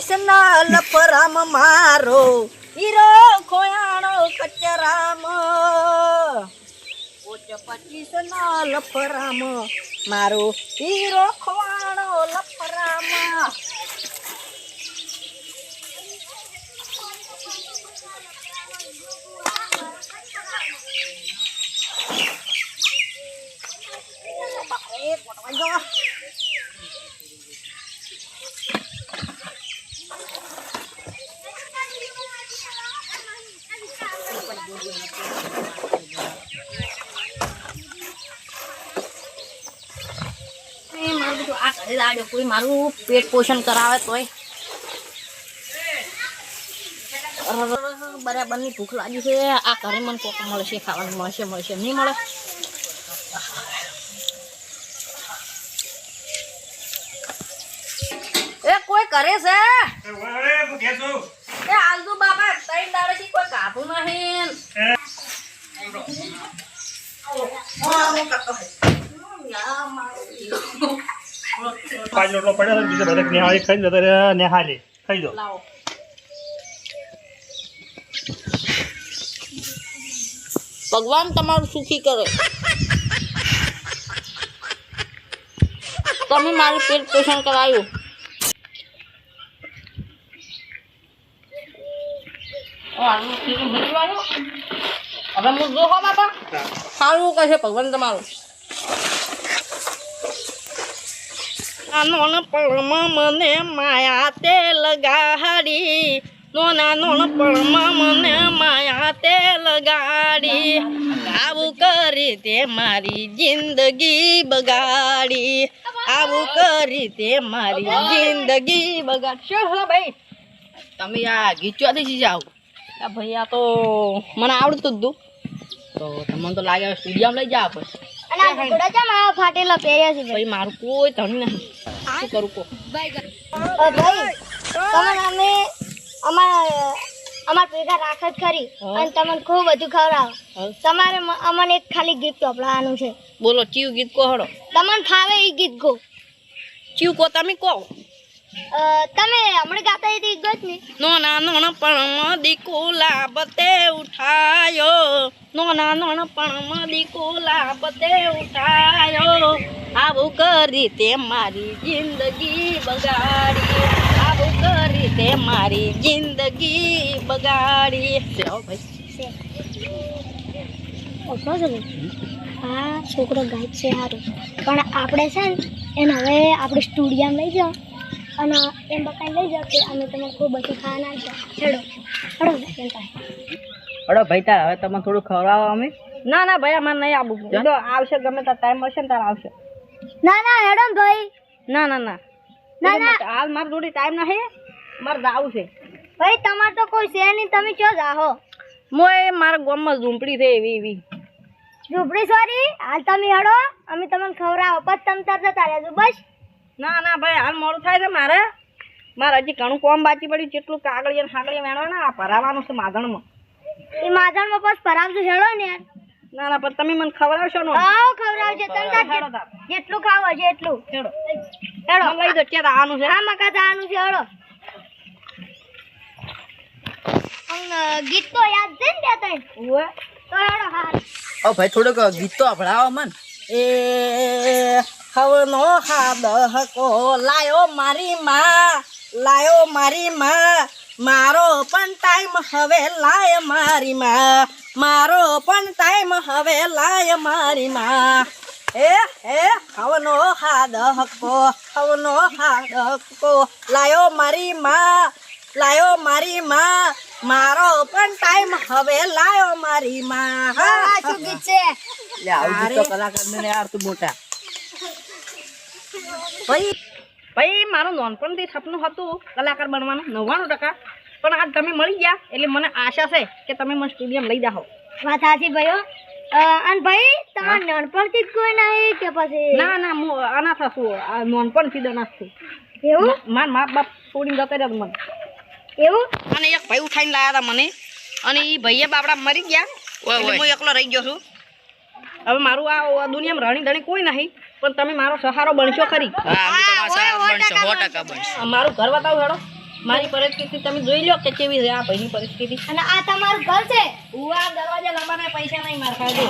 પચીસના લફરામ મારો હીરો ખોયાણો કચરામ પોચ 25ના લફરામ મારો હીરો ખોયાણો લફરામ કોઈ મારું પેટ પોષણ કરાવે તોય બરાબરની ભૂખ લાગી છે. આ ઘરે મને કોક મળશે, ખાવાનું મળશે નહીં મળે. એ કોઈ કરે છે એ આલદુ બાબા 3 દાડેથી કોઈ કાઢું નહીં. પાંચ રોટલો પડ્યો છે બીજા બધા નેહાળી ખાઈ જતા રહ્યા. નેહાળી ખાઈ દો. ભગવાન તમારું સુખી કરે. તમે મારું પેટ પોષણ કરાયું. હવે હું જો બાપા સારું કહે ભગવાન તમારું. નોન પળમાં મને માયા તે લગાડી, નોના નોન પળમાં મને માયા તે લગાડી, આવું કરી તે મારી જિંદગી બગાડી, આવું કરી તે મારી જિંદગી બગાડશો. હલો ભાઈ તમે આ ગીત ચોથી જાઓ. ભાઈ આ તો મને આવડતું જ તો તમને તો લાગે સ્ટુડિયોમાં લઈ જાવ. ફાટેલા પહેર્યા છે ભાઈ, મારું કોઈ ધણી નહીં. શું કરું કો ભાઈ? અમે અમાર ભેગા રાખ જ ખરી અને તમને ખૂબ બધું ખવડાવો. તમારે અમને એક ખાલી ગીત ચોપડાવવાનું છે. બોલો ચીવ ગીત કહો હડો. તમને ફાવે એ ગીત કહો. ચીવ કહો તમે કહો. તમે હમણાં ગાતા એ ગીત ને નોના નોન પણ દીકુ લાભતે ઉઠાયો, નોના નોન પણ દીકુ લાભતે ઉઠાયો, આવું કરી તે મારી જિંદગી બગાડી, આવું કરી તે મારી જિંદગી બગાડી. હા છોકરો ગાય છે સારું, પણ આપણે છે ને એને હવે આપણે સ્ટુડિયોમાં લઈ જાઓ અને એમ બકાઈ લઈ જાઓ કે અમે તમને ખૂબ બધું ખાવાના છે. હેડો ભાઈ તાર હવે તમે થોડું ખવડાવો. અમે ના ભાઈ અમારે નહીં આવું. આવશે ગમે તાર ટાઈમ મળશે ને તાર આવશે. ના હેડો ભાઈ. ના હાલ મારે થોડી ટાઈમ નહીં, મારે જાવું છે. ભાઈ તમારે તો કોઈ છે નહીં, તમે ચો જાહો? મોય મારા ગામમાં ઝૂંપડી છે એવી ઝૂંપડી. સોરી હાલ તમે હેડો, અમે તમને ખવડાવો પછી તમે તાર જતા રહેજો બસ. ના ભાઈ હાલ મોડું થાય છે. મારે હજી ઘણું કોમ બાકી પડ્યું. જેટલું કાગળિયા વેણવાના આ ભરાવાનું છે માધણમાં. એ માધણમાં બસ ભરાવજો હેડો ને યાર. ના પણ તમે મને ખવડાવશો ને? હા ખવડાવજો. તમે જેટલું ખાવ હશે એટલું. હેડો લઈ દો. ક્યાં આવવાનું છે? હા મકા જવાનું છે. હેડો ગીત તો યાદ છે ને બે ત્રણ? તો હેડો. હા ભાઈ થોડુંક ગીત તો ભણાવો મન. એ હવનો હાદહકો લાયો મારી માં, મારો પણ ટાઈમ હવે લાય મારી માં, મારો પણ ટાઈમ હવે લાય મારી માં. હે હવનો હાદહકો લાયો મારી માં, મારો પણ ટાઈમ હવે લાયો મારી માં. હા શું ગીત છે? લે આવું તો કલાકાર ને યાર તું મોટા. ભાઈ મારું નાનપણથી સપનું હતું કલાકાર બનવાનું 99%, પણ આજ તમે મળી ગયા એટલે મને આશા છે કે તમે મને સ્ટુડિયોમાં લઈ જાઓ. વાત સાચી ભાઈઓ. અને ભાઈ તમારે નાનપણથી જ કોઈ નહીં કે પછી? ના હું અનાથ છું. નાનપણથી જ અનાથ છું. એવું? મારા મા બાપ છોડીને જતા રહ્યા મને. એવું? અને એક ભાઈ ઉઠાઈને લાયા હતા મને, અને એ ભાઈએ બાપડા મરી ગયા. હું એકલો રહી ગયો છું. હવે મારું આ દુનિયામાં રણી ધણી કોઈ નહીં, પણ તમે મારો સહારો બનશો ખરી? મારું ઘર બતાવો હેડો. મારી પરિસ્થિતિ તમે જોઈ લો કે કેવી છે આ ભાઈની પરિસ્થિતિ. અને આ તમારું ઘર છે? આ દરવાજા લાવવાના પૈસા નહીં માર ખાજો.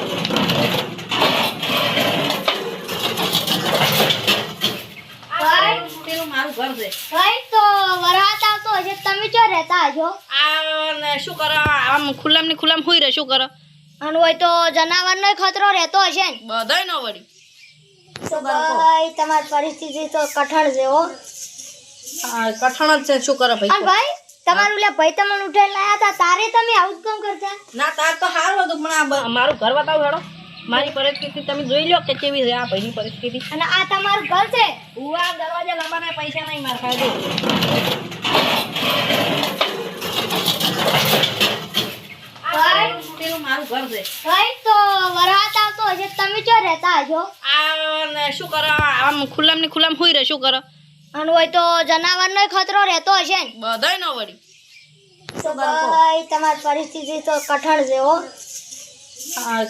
પેલું મારું ઘર છે. ભાઈ તો વરસાદ આવતો હશે, તમે ક્યાં રહેતા હશો? આ શું કરો આમ ખુલ્લામ ને ખુલ્લામ હોઈ રહે શું કરો? અને હોય તો જનાવરનો ખતરો રહેતો હશે ને? બધાય ન વળી. તો ભાઈ તમારી પરિસ્થિતિ તો કઠણ છે હો. કઠણ જ છે શું કરો ભાઈ? અને ભાઈ તમારું લે ભાઈ તમને ઉઠાઈને લાયા હતા તારે તમે આવું જ કામ કરતા? ના તાર તો સારું હતું પણ આ મારું ઘર બતાવો હેડો. મારી પરિસ્થિતિ તમે જોઈ લો કે કેવી છે આ ભાઈની પરિસ્થિતિ. અને આ તમારું ઘર છે? આ દરવાજા લાવવાના પૈસા નહીં માર ખાજો. પેલું મારું ઘર છે. ભાઈ તો વરસાદ આવતો હશે, તમે ક્યાં રહેતા હશો? આ શું કરો આમ ખુલ્લામ ને ખુલ્લામ હોઈ રહે શું કરો? અને હોય તો જનાવરનો ખતરો રહેતો હશે ને? બધાય ન વળી. તો ભાઈ તમારી પરિસ્થિતિ તો કઠણ છે હો.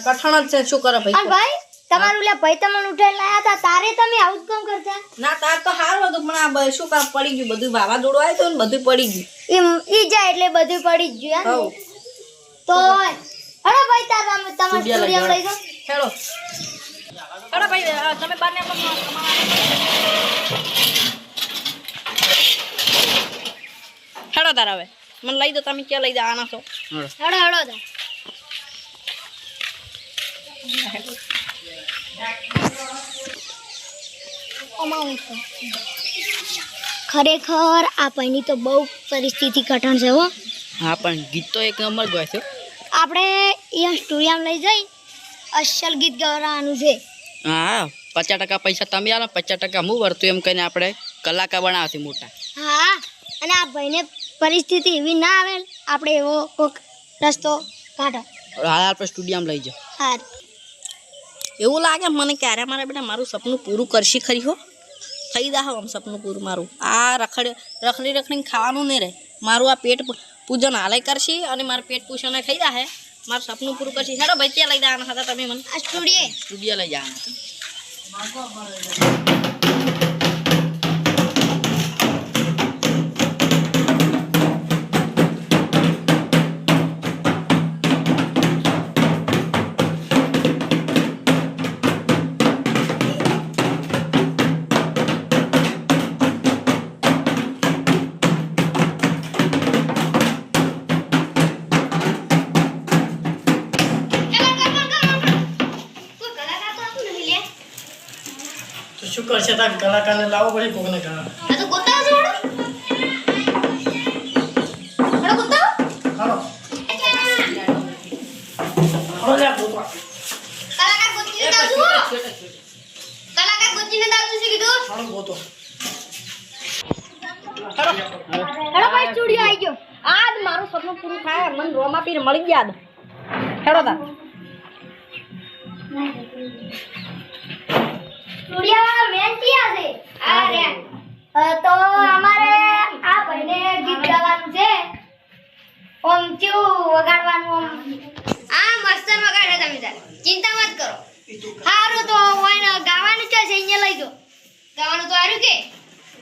કઠણ જ છે શું કરો ભાઈ? અને ભાઈ તમારું લે ભાઈ તમને ઉઠાઈને લાયા હતા તારે તમે આવું જ કામ કરતા? ના તાર તો સારું હતું પણ આ શું કામ પડી ગયું બધું વાવાઝોડું આવ્યું હતું ને બધું પડી ગયું. ઈ જાય એટલે બધું પડી જ ગયું એમ ને? તો હેડો ભાઈ તમારા સ્ટુડિયો લઈ જાઓ. હેડો હેડો ભાઈ તમે બાર ને હેડો તાર હવે મને લઈ દો. તમે ક્યાં લઈ દો આના છો? હેડો હેડો તા. ખરેખર આ ભાઈની તો બહુ પરિસ્થિતિ કઠણ છે હો. હા પણ ગીત તો એક નંબર ગાય છે. આપણે અહીંયા સ્ટુડિયોમાં લઈ જઈ અસલ ગીત ગવડાવવાનું છે. હા 50% પૈસા તમે આલો 50% હું વર્તું એમ કહીને આપણે કલાકાર બનાવશે મોટા. હા અને આ ભાઈને પરિસ્થિતિ એવી ના આવે ને, આપણે એવો કોઈક રસ્તો કાઢો. હાલ આપણે સ્ટુડિયોમાં લઈ જાઓ. હા એવું લાગે મને ક્યારે મારા બેટા મારું સપનું પૂરું કરશી ખરી હો. થઈ દા આમ સપનું પૂરું મારું. આ રખડીને ખાવાનું નહીં રહે મારું. આ પેટ પૂજન હાલે કરશી અને મારું પેટ પૂછન થઈ દા હે મારું સપનું પૂરું કરશી. હેડો ભાઈ ત્યાં લઈ જવાના હતા તમે મને? આ સ્ટુડિયો લઈ જવાના. શું કરશે તાર કલાકારને લાવો પડે કોકને ગાવા. આ તો ગોતાવ છે હેડો. હેડો ગોતાવ. હાલો હાલો લે ગોતવા. કલાકાર ગોતીને દાવજો. કલાકાર ગોતીને દાવજો છે કીધું. હાલો ગોતો. હેડો ભાઈ સ્ટુડિયો આવી ગયો. આજ મારું સપનું પૂરું થાય મને રોમા પીર મળી ગયા. હેડો તાર સ્ટુડિયો મેન ક્યાં છે? આ રે તો અમારે આ ભાઈને ગીત ગાવાનું છે. ઓમ ચેવું વગાડવાનું? આ મસ્ત વગાડે તમે તાર ચિંતા મત કરો. સારું તો ઓયને ગાવાનું છે અહીંયા લઈ દો. ગાવાનું તો આર્યું કે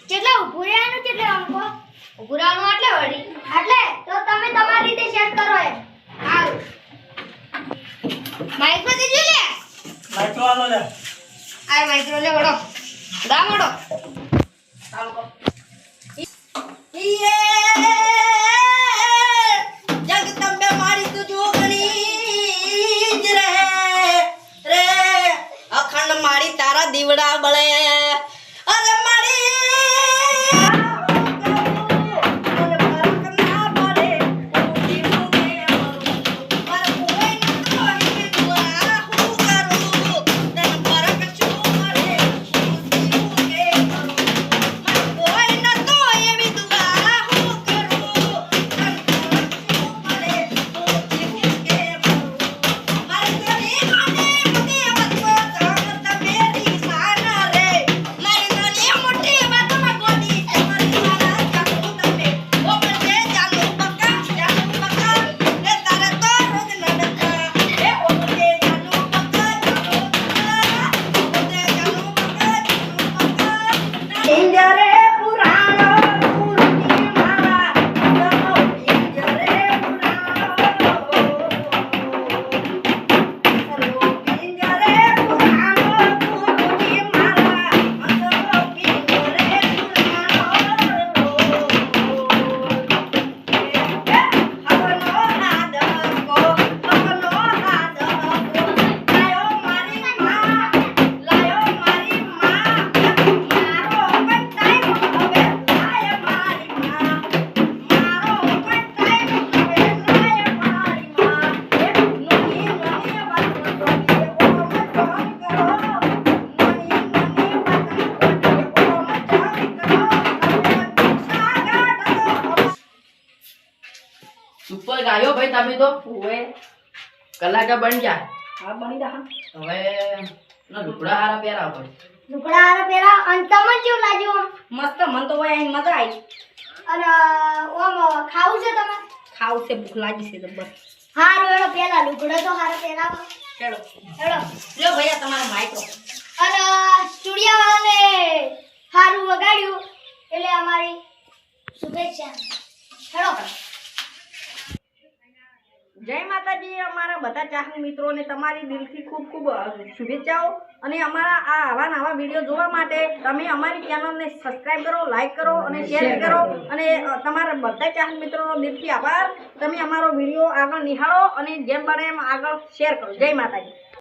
કેટલા ઊભું રહેવાનું કેટલા અંકો ઊભું રહેવાનું એટલે વળી એટલે તો તમે તમારી રીતે સેટ કરો એમ. સારું માઈક પર દેજો લે. માઈક તો હાલો લે. આ માઈક્રો લે વડો ગા વડો. જગદંબે મારી તું જોગણી જ રે અખંડ મારી તારા દીવડા બળે. અરે મારી કોઈ ગાયો ભાઈ તમે તો ઓવે કલાકે બની જા હા બની જા હવે ના લુગડા હારા પહેરા ભાઈ લુગડા હારા પહેરા અને તમને કેવું લાગ્યું આમ? મસ્ત મન તો હોય અહીં મજા આવી અને ઓમ ખાવું છે તમે ખાવ છે ભૂખ લાગી છે જબર હારું હેડો પેલા લુગડા તો હારા પહેરાવો હેડો હેડો લ્યો ભૈયા તમારો માઇક્રો અને સ્ટુડિયોવાળાને હારું વગાડ્યું એટલે અમારી શુભેચ્છા હેડો જય માતાજી અમારા બધા ચાહક મિત્રોને તમારી દિલથી ખૂબ ખૂબ શુભેચ્છાઓ અને અમારા આ આવા નવા વિડીયો જોવા માટે તમે અમારી ચેનલને સબસ્ક્રાઇબ કરો લાઈક કરો અને શેર કરો અને તમારા બધા ચાહક મિત્રોનો દિલથી આભાર તમે અમારો વિડીયો આગળ નિહાળો અને જેમ બને એમ આગળ શેર કરો જય માતાજી